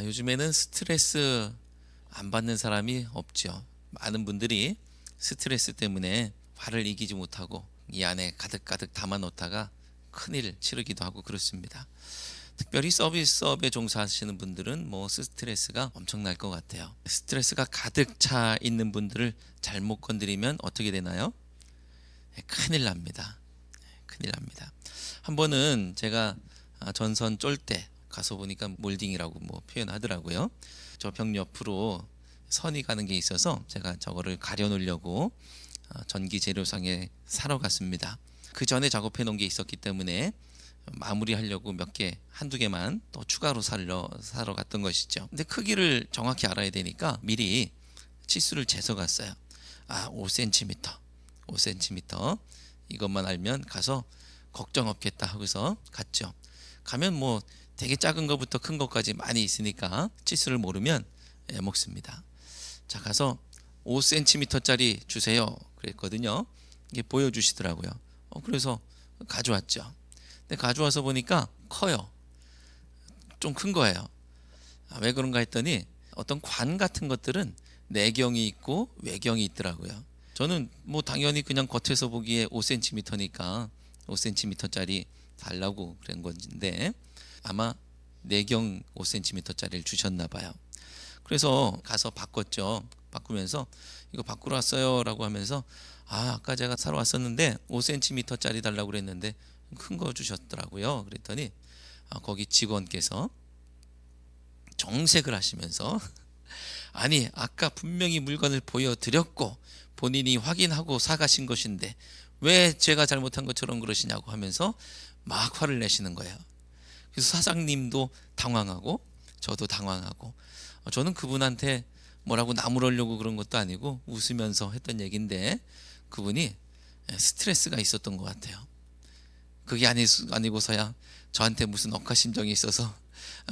요즘에는 스트레스 안 받는 사람이 없죠. 많은 분들이 스트레스 때문에 화를 이기지 못하고 이 안에 가득가득 담아 놓다가 큰일 치르기도 하고 그렇습니다. 특별히 서비스업에 종사하시는 분들은 스트레스가 엄청날 것 같아요. 스트레스가 가득 차 있는 분들을 잘못 건드리면 어떻게 되나요? 큰일 납니다. 큰일 납니다. 한 번은 제가 전선 쫄 때 가서 보니까 몰딩이라고 표현하더라고요. 저 벽 옆으로 선이 가는 게 있어서 제가 저거를 가려 놓으려고 전기 재료상에 사러 갔습니다. 그 전에 작업해 놓은 게 있었기 때문에 마무리하려고 몇 개, 한두 개만 또 추가로 사러 갔던 것이죠. 근데 크기를 정확히 알아야 되니까 미리 치수를 재서 갔어요. 5cm, 5cm 이것만 알면 가서 걱정 없겠다 하고서 갔죠. 가면 되게 작은 것부터 큰 것까지 많이 있으니까 치수를 모르면 먹습니다. 자, 가서 5cm짜리 주세요 그랬거든요. 이게 보여주시더라고요. 그래서 가져왔죠. 근데 가져와서 보니까 커요. 좀 큰 거예요. 왜 그런가 했더니 어떤 관 같은 것들은 내경이 있고 외경이 있더라고요. 저는 당연히 그냥 겉에서 보기에 5cm니까 5cm짜리 달라고 그런 건데 아마 내경 5cm짜리를 주셨나 봐요. 그래서 가서 바꿨죠. 바꾸면서 이거 바꾸러 왔어요 라고 하면서 아까 제가 사러 왔었는데 5cm짜리 달라고 그랬는데 큰 거 주셨더라고요. 그랬더니 거기 직원께서 정색을 하시면서 아니 아까 분명히 물건을 보여드렸고 본인이 확인하고 사가신 것인데 왜 제가 잘못한 것처럼 그러시냐고 하면서 막 화를 내시는 거예요. 그래서 사장님도 당황하고 저도 당황하고 저는 그분한테 뭐라고 나무라려고 그런 것도 아니고 웃으면서 했던 얘기인데 그분이 스트레스가 있었던 것 같아요. 그게 아니고서야 저한테 무슨 억하심정이 있어서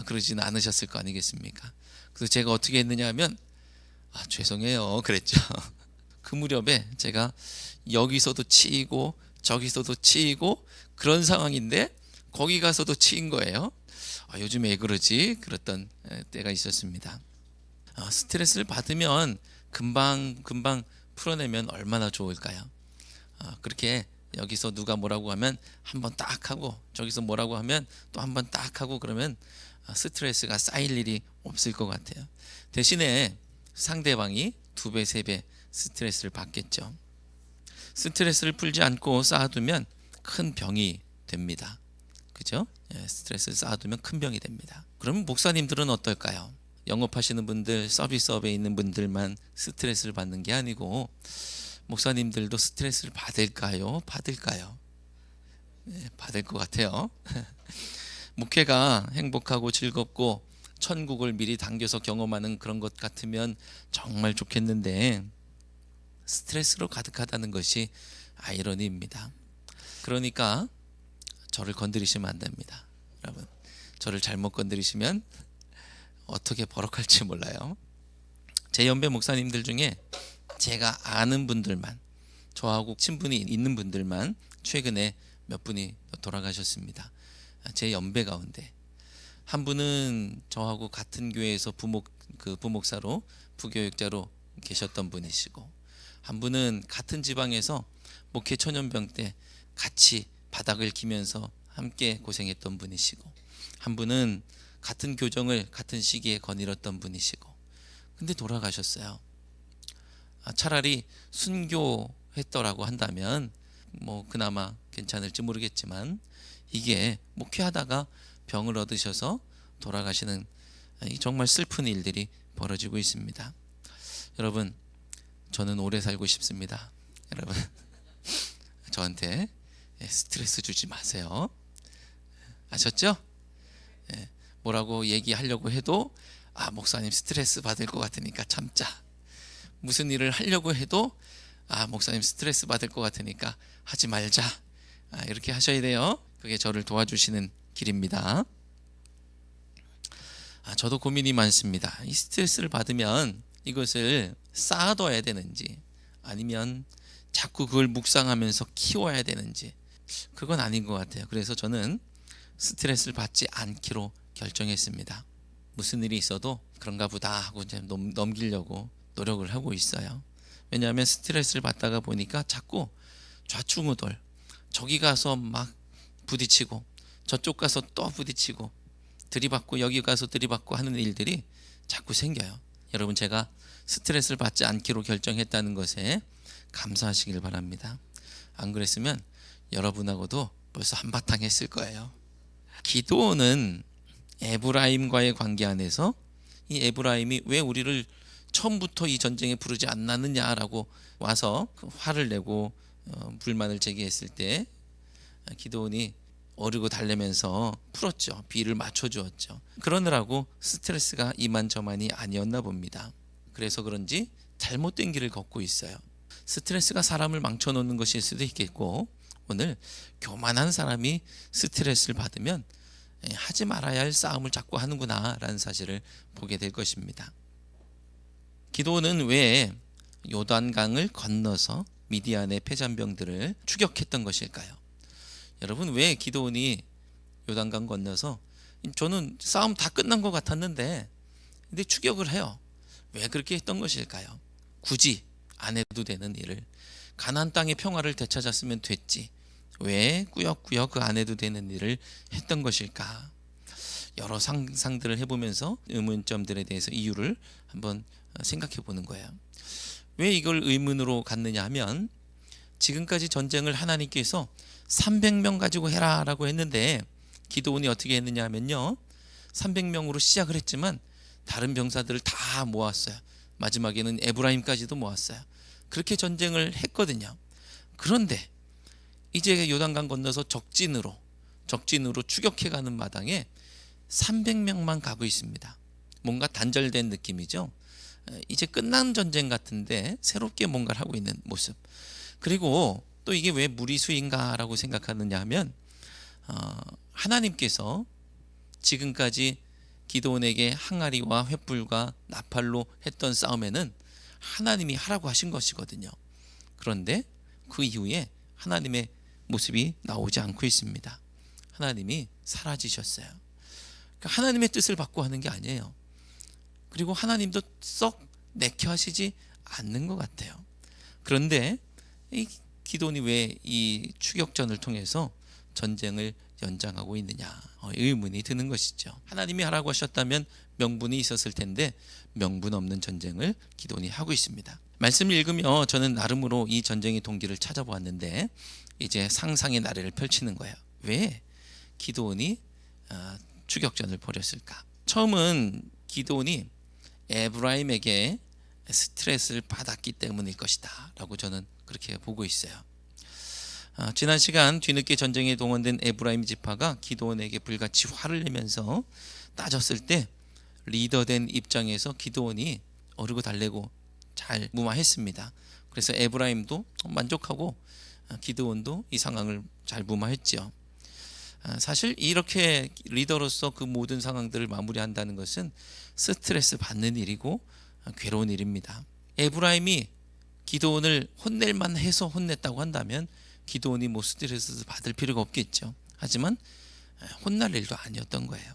그러지는 않으셨을 거 아니겠습니까? 그래서 제가 어떻게 했느냐 하면 죄송해요 그랬죠. 그 무렵에 제가 여기서도 치이고 저기서도 치이고 그런 상황인데 거기 가서도 치인 거예요. 요즘에 왜 그러지? 그랬던 때가 있었습니다. 스트레스를 받으면 금방 풀어내면 얼마나 좋을까요? 그렇게 여기서 누가 뭐라고 하면 한번 딱 하고 저기서 뭐라고 하면 또 한번 딱 하고 그러면 스트레스가 쌓일 일이 없을 것 같아요. 대신에 상대방이 2배, 3배 스트레스를 받겠죠. 스트레스를 풀지 않고 쌓아두면 큰 병이 됩니다. 그죠? 스트레스를 쌓아두면 큰 병이 됩니다. 그럼 목사님들은 어떨까요? 영업하시는 분들, 서비스업에 있는 분들만 스트레스를 받는 게 아니고 목사님들도 스트레스를 받을까요? 받을까요? 받을 것 같아요. 목회가 행복하고 즐겁고 천국을 미리 당겨서 경험하는 그런 것 같으면 정말 좋겠는데 스트레스로 가득하다는 것이 아이러니입니다. 그러니까 저를 건드리시면 안 됩니다. 여러분, 저를 잘못 건드리시면 어떻게 버럭할지 몰라요. 제 연배 목사님들 중에 제가 아는 분들만, 저하고 친분이 있는 분들만 최근에 몇 분이 돌아가셨습니다. 제 연배 가운데 한 분은 저하고 같은 교회에서 부목사로 부교육자로 계셨던 분이시고, 한 분은 같은 지방에서 목회 천연병 때 같이 바닥을 기면서 함께 고생했던 분이시고, 한 분은 같은 교정을 같은 시기에 거닐었던 분이시고, 근데 돌아가셨어요. 차라리 순교했더라고 한다면 그나마 괜찮을지 모르겠지만 이게 목회하다가 병을 얻으셔서 돌아가시는 정말 슬픈 일들이 벌어지고 있습니다. 여러분, 저는 오래 살고 싶습니다. 여러분, 저한테 스트레스 주지 마세요. 아셨죠? 뭐라고 얘기하려고 해도 목사님 스트레스 받을 것 같으니까 참자. 무슨 일을 하려고 해도 목사님 스트레스 받을 것 같으니까 하지 말자. 이렇게 하셔야 돼요. 그게 저를 도와주시는 길입니다. 저도 고민이 많습니다. 이 스트레스를 받으면 이것을 쌓아둬야 되는지 아니면 자꾸 그걸 묵상하면서 키워야 되는지 그건 아닌 것 같아요. 그래서 저는 스트레스를 받지 않기로 결정했습니다. 무슨 일이 있어도 그런가 보다 하고 이제 넘기려고 노력을 하고 있어요. 왜냐하면 스트레스를 받다가 보니까 자꾸 좌충우돌, 저기 가서 막 부딪히고 저쪽 가서 또 부딪히고 들이받고 여기 가서 들이받고 하는 일들이 자꾸 생겨요. 여러분, 제가 스트레스를 받지 않기로 결정했다는 것에 감사하시길 바랍니다. 안 그랬으면 여러분하고도 벌써 한바탕 했을 거예요. 기드온은 에브라임과의 관계 안에서 이 에브라임이 왜 우리를 처음부터 이 전쟁에 부르지 않았느냐라고 와서 화를 내고 불만을 제기했을 때 기드온이 어르고 달래면서 풀었죠. 비를 맞춰주었죠. 그러느라고 스트레스가 이만저만이 아니었나 봅니다. 그래서 그런지 잘못된 길을 걷고 있어요. 스트레스가 사람을 망쳐놓는 것일 수도 있겠고, 오늘 교만한 사람이 스트레스를 받으면 하지 말아야 할 싸움을 자꾸 하는구나 라는 사실을 보게 될 것입니다. 기드온은 왜 요단강을 건너서 미디안의 패잔병들을 추격했던 것일까요? 여러분, 왜 기드온이 요단강 건너서, 저는 싸움 다 끝난 것 같았는데 근데 추격을 해요. 왜 그렇게 했던 것일까요? 굳이 안 해도 되는 일을, 가나안 땅의 평화를 되찾았으면 됐지, 왜 꾸역꾸역 그 안 해도 되는 일을 했던 것일까? 여러 상상들을 해보면서 의문점들에 대해서 이유를 한번 생각해 보는 거예요. 왜 이걸 의문으로 갖느냐 하면, 지금까지 전쟁을 하나님께서 300명 가지고 해라 라고 했는데 기드온이 어떻게 했느냐 하면요, 300명으로 시작을 했지만 다른 병사들을 다 모았어요. 마지막에는 에브라임까지도 모았어요. 그렇게 전쟁을 했거든요. 그런데 이제 요단강 건너서 적진으로 추격해가는 마당에 300명만 가고 있습니다. 뭔가 단절된 느낌이죠. 이제 끝난 전쟁 같은데 새롭게 뭔가를 하고 있는 모습. 그리고 또 이게 왜 무리수인가 라고 생각하느냐 하면, 하나님께서 지금까지 기드온에게 항아리와 횃불과 나팔로 했던 싸움에는 하나님이 하라고 하신 것이거든요. 그런데 그 이후에 하나님의 모습이 나오지 않고 있습니다. 하나님이 사라지셨어요. 그러니까 하나님의 뜻을 받고 하는 게 아니에요. 그리고 하나님도 썩 내켜 하시지 않는 것 같아요. 그런데 이 기드온이 왜 이 추격전을 통해서 전쟁을 연장하고 있느냐, 의문이 드는 것이죠. 하나님이 하라고 하셨다면 명분이 있었을 텐데 명분 없는 전쟁을 기드온이 하고 있습니다. 말씀을 읽으며 저는 나름으로 이 전쟁의 동기를 찾아보았는데 이제 상상의 나래를 펼치는 거예요. 왜 기드온이 추격전을 벌였을까? 처음은 기드온이 에브라임에게 스트레스를 받았기 때문일 것이다 라고 저는 그렇게 보고 있어요. 지난 시간 뒤늦게 전쟁에 동원된 에브라임 지파가 기드온에게 불같이 화를 내면서 따졌을 때 리더된 입장에서 기드온이 어르고 달래고 잘 무마했습니다. 그래서 에브라임도 만족하고 기드온도 이 상황을 잘 무마했죠. 사실 이렇게 리더로서 그 모든 상황들을 마무리한다는 것은 스트레스 받는 일이고 괴로운 일입니다. 에브라임이 기드온을 혼낼만 해서 혼냈다고 한다면 기드온이 뭐 스트레스 받을 필요가 없겠죠. 하지만 혼날 일도 아니었던 거예요.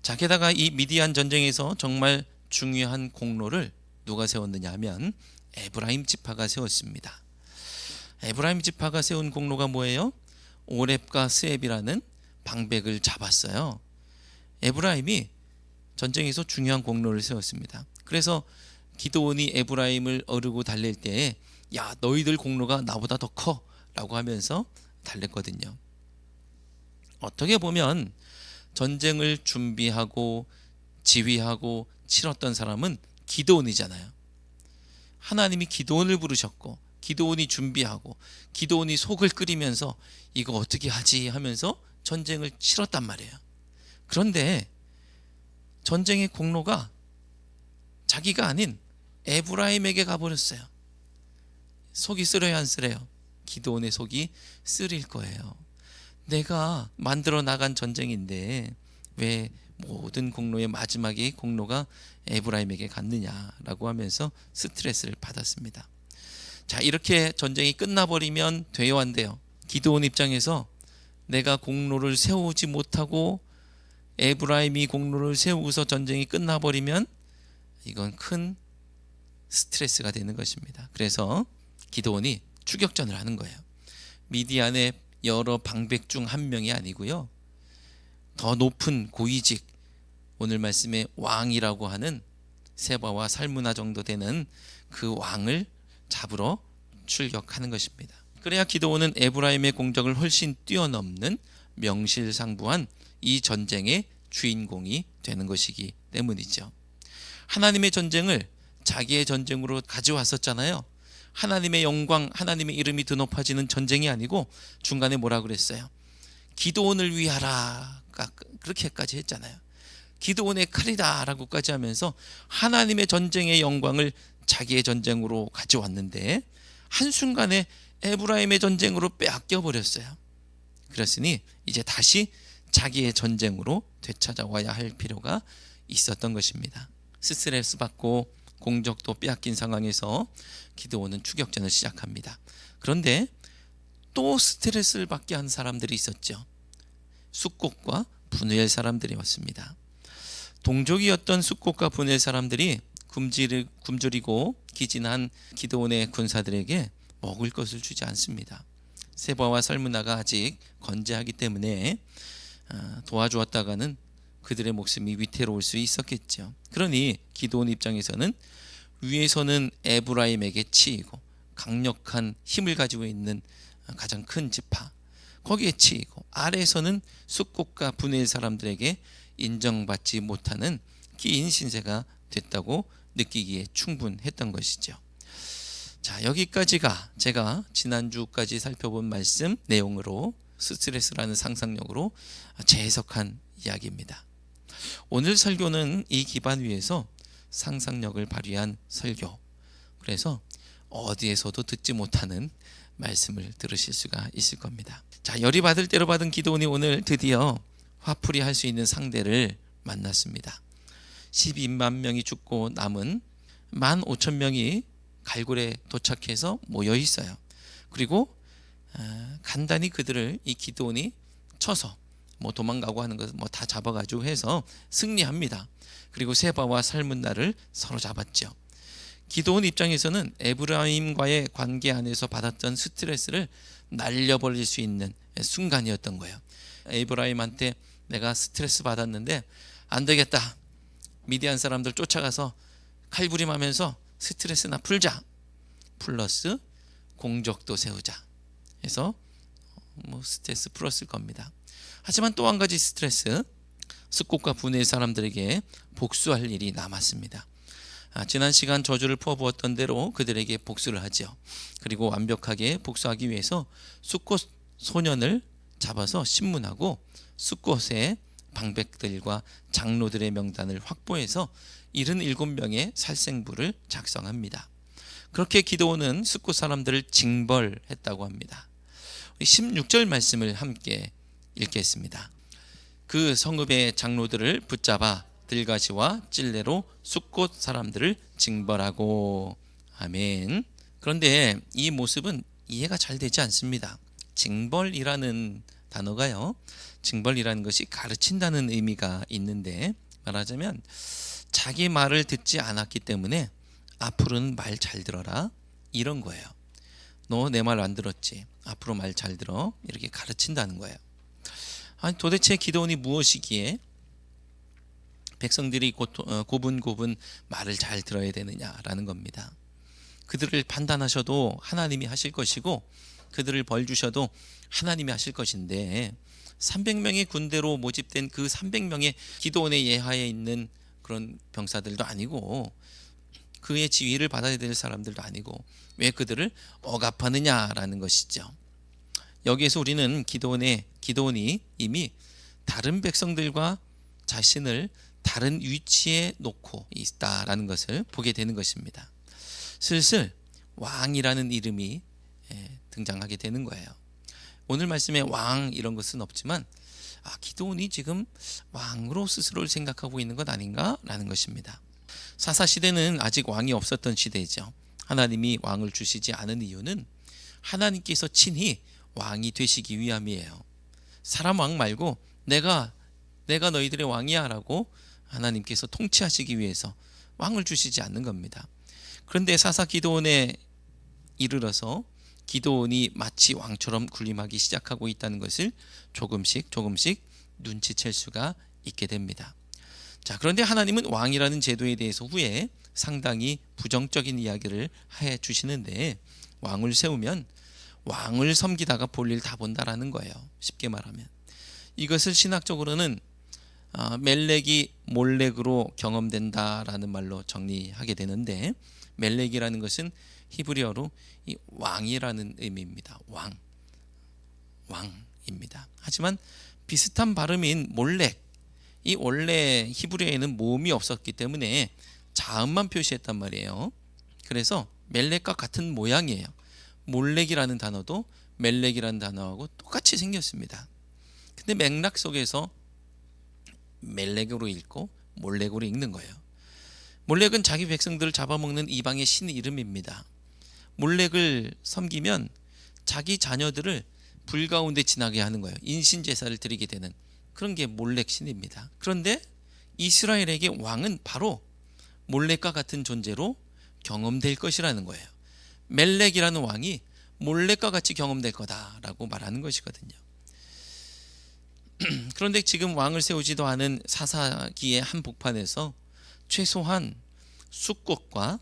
자, 게다가 이 미디안 전쟁에서 정말 중요한 공로를 누가 세웠느냐 하면 에브라임 지파가 세웠습니다. 에브라임 지파가 세운 공로가 뭐예요? 오렙과 스앱이라는 방백을 잡았어요. 에브라임이 전쟁에서 중요한 공로를 세웠습니다. 그래서 기드온이 에브라임을 어르고 달랠 때에 야, 너희들 공로가 나보다 더 커 라고 하면서 달랬거든요. 어떻게 보면 전쟁을 준비하고 지휘하고 치렀던 사람은 기드온이잖아요. 하나님이 기드온을 부르셨고 기드온이 준비하고 기드온이 속을 끓이면서 이거 어떻게 하지 하면서 전쟁을 치렀단 말이에요. 그런데 전쟁의 공로가 자기가 아닌 에브라임에게 가버렸어요. 속이 쓰려야 안 쓰려요? 기드온의 속이 쓰릴 거예요. 내가 만들어 나간 전쟁인데 왜 모든 공로의 마지막에 공로가 에브라임에게 갔느냐라고 하면서 스트레스를 받았습니다. 자, 이렇게 전쟁이 끝나버리면 돼요, 안 돼요? 기드온 입장에서 내가 공로를 세우지 못하고 에브라임이 공로를 세우고서 전쟁이 끝나버리면 이건 큰 스트레스가 되는 것입니다. 그래서 기드온이 추격전을 하는 거예요. 미디안의 여러 방백 중 한 명이 아니고요, 더 높은 고위직, 오늘 말씀의 왕이라고 하는 세바와 살무나 정도 되는 그 왕을 잡으러 출격하는 것입니다. 그래야 기드온은 에브라임의 공적을 훨씬 뛰어넘는 명실상부한 이 전쟁의 주인공이 되는 것이기 때문이죠. 하나님의 전쟁을 자기의 전쟁으로 가져왔었잖아요. 하나님의 영광, 하나님의 이름이 더 높아지는 전쟁이 아니고 중간에 뭐라 그랬어요? 기드온을 위하라, 그렇게까지 했잖아요. 기드온의 칼이다 라고까지 하면서 하나님의 전쟁의 영광을 자기의 전쟁으로 가져왔는데 한순간에 에브라임의 전쟁으로 빼앗겨 버렸어요. 그랬으니 이제 다시 자기의 전쟁으로 되찾아와야 할 필요가 있었던 것입니다. 스트레스 받고 공적도 빼앗긴 상황에서 기드온은 추격전을 시작합니다. 그런데 또 스트레스를 받게 한 사람들이 있었죠. 숫곳과 분우엘 사람들이 왔습니다. 동족이었던 숫곳과 분우엘 사람들이 굶주리고 기진한 기드온의 군사들에게 먹을 것을 주지 않습니다. 세바와 살무나가 아직 건재하기 때문에 도와주었다가는 그들의 목숨이 위태로울 수 있었겠죠. 그러니 기드온 입장에서는 위에서는 에브라임에게 치이고 강력한 힘을 가지고 있는 가장 큰 지파, 거기에 치이고 아래에서는 숫곳과 분우엘 사람들에게 인정받지 못하는 끼인 신세가 됐다고 느끼기에 충분했던 것이죠. 자, 여기까지가 제가 지난주까지 살펴본 말씀 내용으로 스트레스라는 상상력으로 재해석한 이야기입니다. 오늘 설교는 이 기반 위에서 상상력을 발휘한 설교, 그래서 어디에서도 듣지 못하는 말씀을 들으실 수가 있을 겁니다. 자, 열이 받을 대로 받은 기드온이 오늘 드디어 화풀이 할 수 있는 상대를 만났습니다. 12만 명이 죽고 남은 15,000명이 갈굴에 도착해서 모여 있어요. 그리고 간단히 그들을 이 기드온이 쳐서 도망가고 하는 것을 다 잡아가지고 해서 승리합니다. 그리고 세바와 살문나를 서로 잡았죠. 기드온 입장에서는 에브라임과의 관계 안에서 받았던 스트레스를 날려버릴 수 있는 순간이었던 거예요. 에브라임한테 내가 스트레스 받았는데 안 되겠다, 미디안 사람들 쫓아가서 칼부림하면서 스트레스나 풀자, 플러스 공적도 세우자 해서 스트레스 풀었을 겁니다. 하지만 또 한 가지 스트레스, 숫곳과 분우엘 사람들에게 복수할 일이 남았습니다. 지난 시간 저주를 퍼부었던 대로 그들에게 복수를 하죠. 그리고 완벽하게 복수하기 위해서 숫곳 소년을 잡아서 신문하고 숫곳의 방백들과 장로들의 명단을 확보해서 77명의 살생부를 작성합니다. 그렇게 기드온은 숫곳 사람들을 징벌했다고 합니다. 16절 말씀을 함께 읽겠습니다. 그 성읍의 장로들을 붙잡아 들가시와 찔레로 숫곳 사람들을 징벌하고. 아멘. 그런데 이 모습은 이해가 잘 되지 않습니다. 징벌이라는 단어가요, 징벌이라는 것이 가르친다는 의미가 있는데, 말하자면 자기 말을 듣지 않았기 때문에 앞으로는 말 잘 들어라, 이런 거예요. 너 내 말 안 들었지, 앞으로 말 잘 들어, 이렇게 가르친다는 거예요. 아니, 도대체 기드온이 무엇이기에 백성들이 고분고분 말을 잘 들어야 되느냐라는 겁니다. 그들을 판단하셔도 하나님이 하실 것이고 그들을 벌 주셔도 하나님이 하실 것인데 300명의 군대로 모집된 그 300명의 기드온의 예하에 있는 그런 병사들도 아니고 그의 지휘를 받아야 될 사람들도 아니고 왜 그들을 억압하느냐라는 것이죠. 여기에서 우리는 기드온이 이미 다른 백성들과 자신을 다른 위치에 놓고 있다라는 것을 보게 되는 것입니다. 슬슬 왕이라는 이름이 등장하게 되는 거예요. 오늘 말씀에 왕 이런 것은 없지만 기드온이 지금 왕으로 스스로를 생각하고 있는 것 아닌가라는 것입니다. 사사 시대는 아직 왕이 없었던 시대이죠. 하나님이 왕을 주시지 않은 이유는 하나님께서 친히 왕이 되시기 위함이에요. 사람 왕 말고 내가 너희들의 왕이야 라고 하나님께서 통치하시기 위해서 왕을 주시지 않는 겁니다. 그런데 사사 기드온에 이르러서 기드온이 마치 왕처럼 군림하기 시작하고 있다는 것을 조금씩 눈치챌 수가 있게 됩니다. 자, 그런데 하나님은 왕이라는 제도에 대해서 후에 상당히 부정적인 이야기를 해 주시는데, 왕을 세우면 왕을 섬기다가 볼일 다 본다라는 거예요. 쉽게 말하면 이것을 신학적으로는 멜렉이 몰렉으로 경험된다라는 말로 정리하게 되는데, 멜렉이라는 것은 히브리어로 이 왕이라는 의미입니다. 왕입니다. 하지만 비슷한 발음인 몰렉, 이 원래 히브리어에는 모음이 없었기 때문에 자음만 표시했단 말이에요. 그래서 멜렉과 같은 모양이에요. 몰렉이라는 단어도 멜렉이라는 단어하고 똑같이 생겼습니다. 근데 맥락 속에서 멜렉으로 읽고 몰렉으로 읽는 거예요. 몰렉은 자기 백성들을 잡아먹는 이방의 신 이름입니다. 몰렉을 섬기면 자기 자녀들을 불 가운데 지나게 하는 거예요. 인신제사를 드리게 되는 그런 게 몰렉 신입니다. 그런데 이스라엘에게 왕은 바로 몰렉과 같은 존재로 경험될 것이라는 거예요. 멜렉이라는 왕이 몰렉과 같이 경험될 거다라고 말하는 것이거든요. 그런데 지금 왕을 세우지도 않은 사사기의 한복판에서 최소한 숫곳과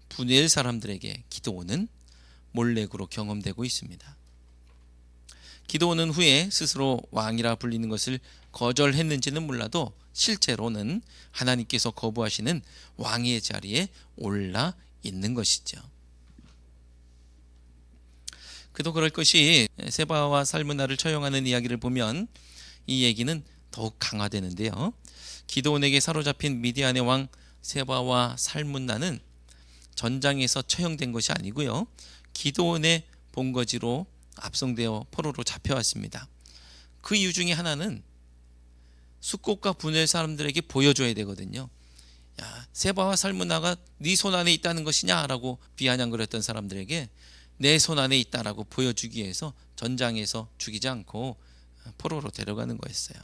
분엘 사람들에게 기드온은 몰렉으로 경험되고 있습니다. 기드온은 후에 스스로 왕이라 불리는 것을 거절했는지는 몰라도 실제로는 하나님께서 거부하시는 왕의 자리에 올라 있는 것이죠. 그도 그럴 것이 세바와 살문나를 처형하는 이야기를 보면 이 얘기는 더욱 강화되는데요. 기드온에게 사로잡힌 미디안의 왕 세바와 살문나는 전장에서 처형된 것이 아니고요, 기드온의 본거지로 압송되어 포로로 잡혀왔습니다. 그 이유 중에 하나는 숫곳과 분엘 사람들에게 보여줘야 되거든요. 야, 세바와 살문나가 네 손 안에 있다는 것이냐라고 비아냥거렸던 사람들에게 내 손 안에 있다라고 보여주기 위해서 전장에서 죽이지 않고 포로로 데려가는 거였어요.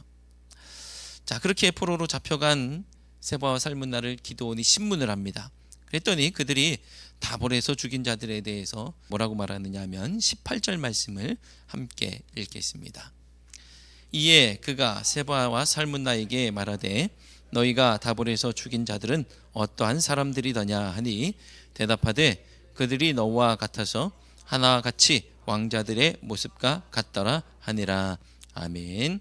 자, 그렇게 포로로 잡혀간 세바와 살문나를 기드온이 신문을 합니다. 그랬더니 그들이 다볼에서 죽인 자들에 대해서 뭐라고 말하느냐 하면 18절 말씀을 함께 읽겠습니다. 이에 그가 세바와 살문나에게 말하되 너희가 다볼에서 죽인 자들은 어떠한 사람들이더냐 하니 대답하되 그들이 너와 같아서 하나와 같이 왕자들의 모습과 같더라 하니라. 아멘.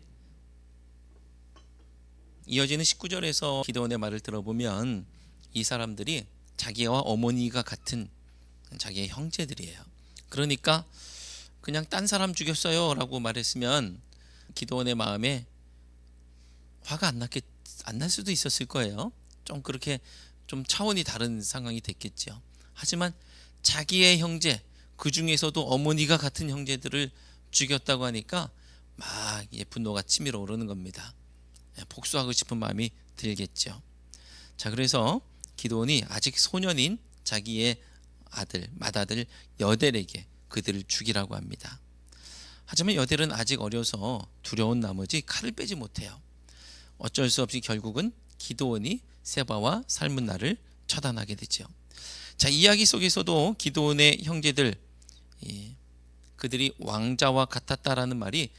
이어지는 19절에서 기드온의 말을 들어보면 이 사람들이 자기와 어머니가 같은 자기의 형제들이에요. 그러니까 그냥 딴 사람 죽였어요 라고 말했으면 기드온의 마음에 화가 안 날 수도 있었을 거예요. 좀 그렇게 좀 차원이 다른 상황이 됐겠죠. 하지만 자기의 형제, 그 중에서도 어머니가 같은 형제들을 죽였다고 하니까 막 분노가 치밀어 오르는 겁니다. 복수하고 싶은 마음이 들겠죠. 자, 그래서 기드온이 아직 소년인 자기의 맏아들 여델에게 그들을 죽이라고 합니다. 하지만 여델은 아직 어려서 두려운 나머지 칼을 빼지 못해요. 어쩔 수 없이 결국은 기드온이 세바와 살문나를 처단하게 되죠. 자, 이야기 속에서도 기드온의 형제들, 그들이 왕자와 같았다라는 말이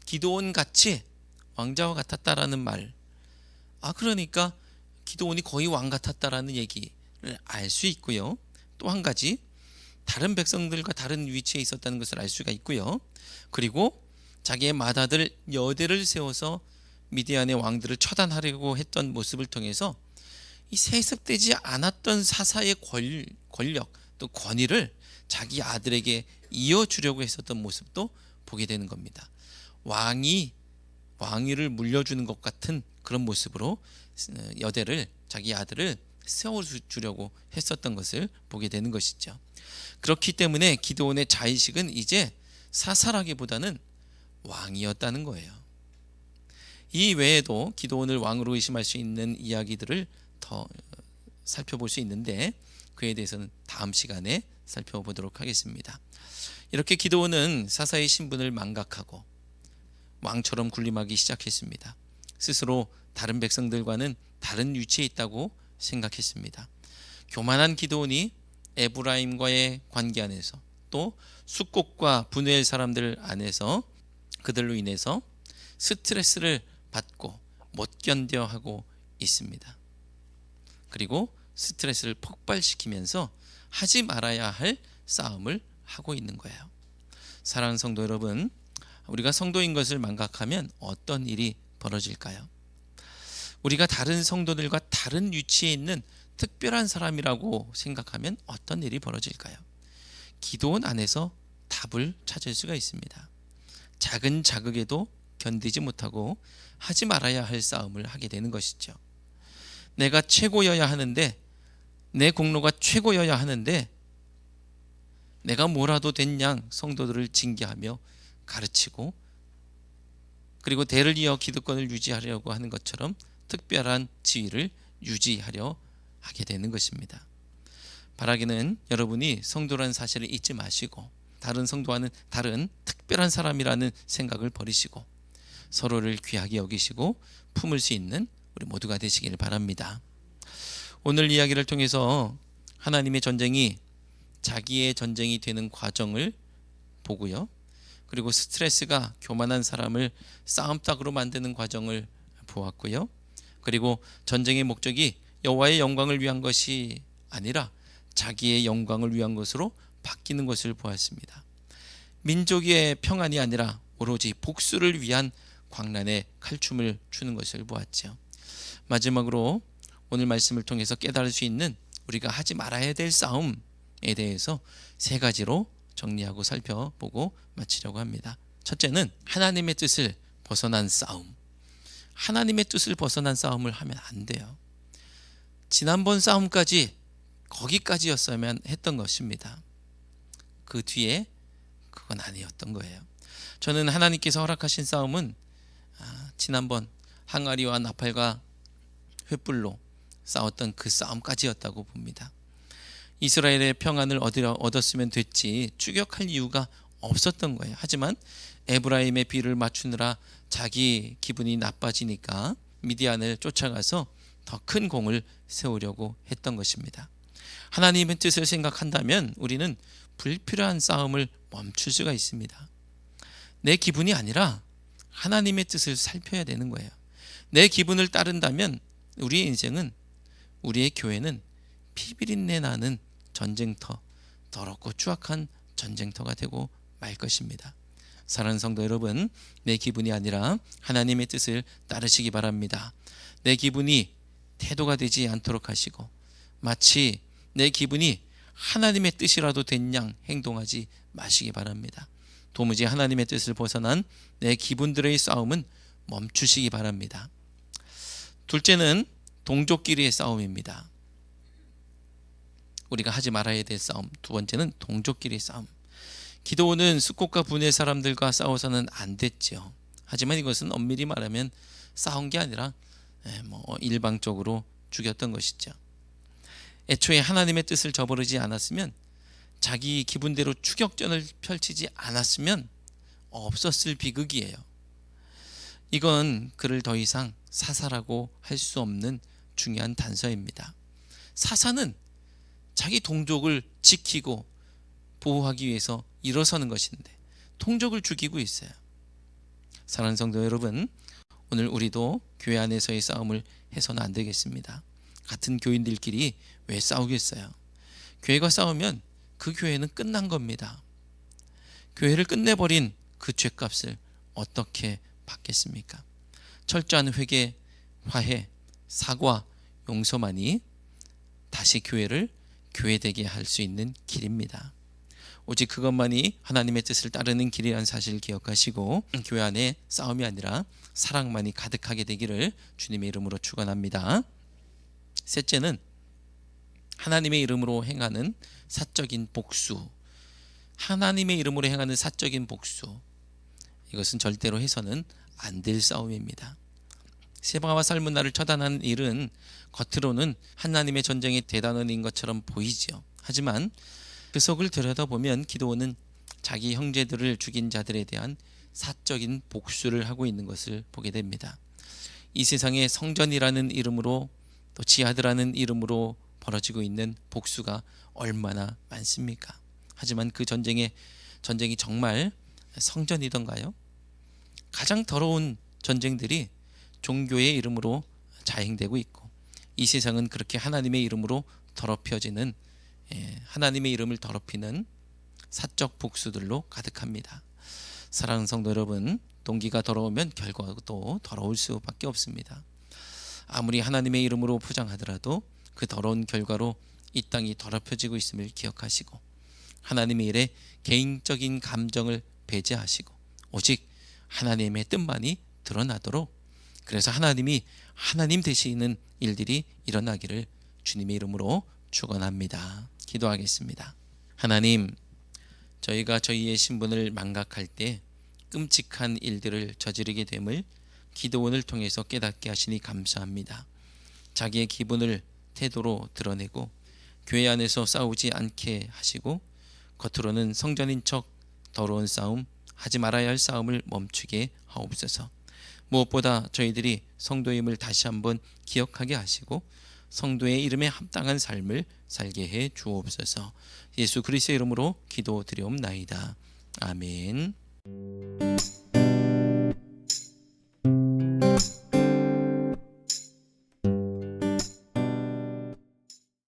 기드온같이 왕자와 같았다라는 말, 그러니까 기드온이 거의 왕 같았다라는 얘기를 알 수 있고요. 또 한 가지 다른 백성들과 다른 위치에 있었다는 것을 알 수가 있고요. 그리고 자기의 맏아들 여델을 세워서 미디안의 왕들을 처단하려고 했던 모습을 통해서 이 세습되지 않았던 사사의 권력 또 권위를 자기 아들에게 이어주려고 했었던 모습도 보게 되는 겁니다. 왕위를 물려주는 것 같은 그런 모습으로 여델을, 자기 아들을 세워주려고 했었던 것을 보게 되는 것이죠. 그렇기 때문에 기드온의 자의식은 이제 사사라기보다는 왕이었다는 거예요. 이 외에도 기드온을 왕으로 의심할 수 있는 이야기들을 더 살펴볼 수 있는데 그에 대해서는 다음 시간에 살펴보도록 하겠습니다. 이렇게 기드온은 사사의 신분을 망각하고 왕처럼 군림하기 시작했습니다. 스스로 다른 백성들과는 다른 위치에 있다고 생각했습니다. 교만한 기드온이 에브라임과의 관계 안에서 또 숫곳과 분회엘 사람들 안에서 그들로 인해서 스트레스를 받고 못 견뎌 하고 있습니다. 그리고 스트레스를 폭발시키면서 하지 말아야 할 싸움을 하고 있는 거예요. 사랑하는 성도 여러분, 우리가 성도인 것을 망각하면 어떤 일이 벌어질까요? 우리가 다른 성도들과 다른 위치에 있는 특별한 사람이라고 생각하면 어떤 일이 벌어질까요? 기도원 안에서 답을 찾을 수가 있습니다. 작은 자극에도 견디지 못하고 하지 말아야 할 싸움을 하게 되는 것이죠. 내가 최고여야 하는데, 내 공로가 최고여야 하는데 내가 뭐라도 된 양 성도들을 징계하며 가르치고 그리고 대를 이어 기득권을 유지하려고 하는 것처럼 특별한 지위를 유지하려 하게 되는 것입니다. 바라기는 여러분이 성도라는 사실을 잊지 마시고 다른 성도와는 다른 특별한 사람이라는 생각을 버리시고 서로를 귀하게 여기시고 품을 수 있는 우리 모두가 되시길 바랍니다. 오늘 이야기를 통해서 하나님의 전쟁이 자기의 전쟁이 되는 과정을 보고요. 그리고 스트레스가 교만한 사람을 싸움닭으로 만드는 과정을 보았고요. 그리고 전쟁의 목적이 여호와의 영광을 위한 것이 아니라 자기의 영광을 위한 것으로 바뀌는 것을 보았습니다. 민족의 평안이 아니라 오로지 복수를 위한 광란의 칼춤을 추는 것을 보았죠. 마지막으로 오늘 말씀을 통해서 깨달을 수 있는 우리가 하지 말아야 될 싸움에 대해서 세 가지로 정리하고 살펴보고 마치려고 합니다. 첫째는 하나님의 뜻을 벗어난 싸움. 하나님의 뜻을 벗어난 싸움을 하면 안 돼요. 지난번 싸움까지 거기까지였어야만 했던 것입니다. 그 뒤에 그건 아니었던 거예요. 저는 하나님께서 허락하신 싸움은 지난번 항아리와 나팔과 횃불로 싸웠던 그 싸움까지였다고 봅니다. 이스라엘의 평안을 얻었으면 됐지 추격할 이유가 없었던 거예요. 하지만 에브라임의 비를 맞추느라 자기 기분이 나빠지니까 미디안을 쫓아가서 더 큰 공을 세우려고 했던 것입니다. 하나님의 뜻을 생각한다면 우리는 불필요한 싸움을 멈출 수가 있습니다. 내 기분이 아니라 하나님의 뜻을 살펴야 되는 거예요. 내 기분을 따른다면 우리의 인생은, 우리의 교회는 피비린내 나는 전쟁터, 더럽고 추악한 전쟁터가 되고 말 것입니다. 사랑하는 성도 여러분, 내 기분이 아니라 하나님의 뜻을 따르시기 바랍니다. 내 기분이 태도가 되지 않도록 하시고 마치 내 기분이 하나님의 뜻이라도 된 양 행동하지 마시기 바랍니다. 도무지 하나님의 뜻을 벗어난 내 기분들의 싸움은 멈추시기 바랍니다. 둘째는 동족끼리의 싸움입니다. 우리가 하지 말아야 될 싸움. 두 번째는 동족끼리의 싸움. 기드온은 숫곳과 분의 사람들과 싸워서는 안 됐죠. 하지만 이것은 엄밀히 말하면 싸운 게 아니라 일방적으로 죽였던 것이죠. 애초에 하나님의 뜻을 저버리지 않았으면, 자기 기분대로 추격전을 펼치지 않았으면 없었을 비극이에요. 이건 그를 더 이상 사사라고 할 수 없는 중요한 단서입니다. 사사는 자기 동족을 지키고 보호하기 위해서 일어서는 것인데 동족을 죽이고 있어요. 사랑하는 성도 여러분, 오늘 우리도 교회 안에서의 싸움을 해서는 안 되겠습니다. 같은 교인들끼리 왜 싸우겠어요? 교회가 싸우면 그 교회는 끝난 겁니다. 교회를 끝내버린 그 죄값을 어떻게 받겠습니까? 철저한 회개, 화해, 사과, 용서만이 다시 교회를 교회되게 할 수 있는 길입니다. 오직 그것만이 하나님의 뜻을 따르는 길이라는 사실을 기억하시고 교회 안에 싸움이 아니라 사랑만이 가득하게 되기를 주님의 이름으로 축원합니다. 셋째는 하나님의 이름으로 행하는 사적인 복수. 하나님의 이름으로 행하는 사적인 복수. 이것은 절대로 해서는 안 될 싸움입니다. 세바와 살문나를 처단하는 일은 겉으로는 하나님의 전쟁의 대단한 일인 것처럼 보이지요. 하지만 그 속을 들여다보면 기드온은 자기 형제들을 죽인 자들에 대한 사적인 복수를 하고 있는 것을 보게 됩니다. 이 세상에 성전이라는 이름으로 또 지하드라는 이름으로 벌어지고 있는 복수가 얼마나 많습니까? 하지만 그 전쟁이 정말 성전이던가요? 가장 더러운 전쟁들이 종교의 이름으로 자행되고 있고, 이 세상은 그렇게 하나님의 이름으로 더럽혀지는, 하나님의 이름을 더럽히는 사적 복수들로 가득합니다. 사랑하는 성도 여러분, 동기가 더러우면 결과도 더러울 수밖에 없습니다. 아무리 하나님의 이름으로 포장하더라도 그 더러운 결과로 이 땅이 더럽혀지고 있음을 기억하시고, 하나님의 일에 개인적인 감정을 배제하시고 오직 하나님의 뜻만이 드러나도록, 그래서 하나님이 하나님 되시는 일들이 일어나기를 주님의 이름으로 축원합니다. 기도하겠습니다. 하나님, 저희가 저희의 신분을 망각할 때 끔찍한 일들을 저지르게 됨을 기드온을 통해서 깨닫게 하시니 감사합니다. 자기의 기분을 태도로 드러내고 교회 안에서 싸우지 않게 하시고, 겉으로는 성전인 척 더러운 싸움, 하지 말아야 할 싸움을 멈추게 하옵소서. 무엇보다 저희들이 성도임을 다시 한번 기억하게 하시고 성도의 이름에 합당한 삶을 살게 해 주옵소서. 예수 그리스도의 이름으로 기도드리옵나이다. 아멘.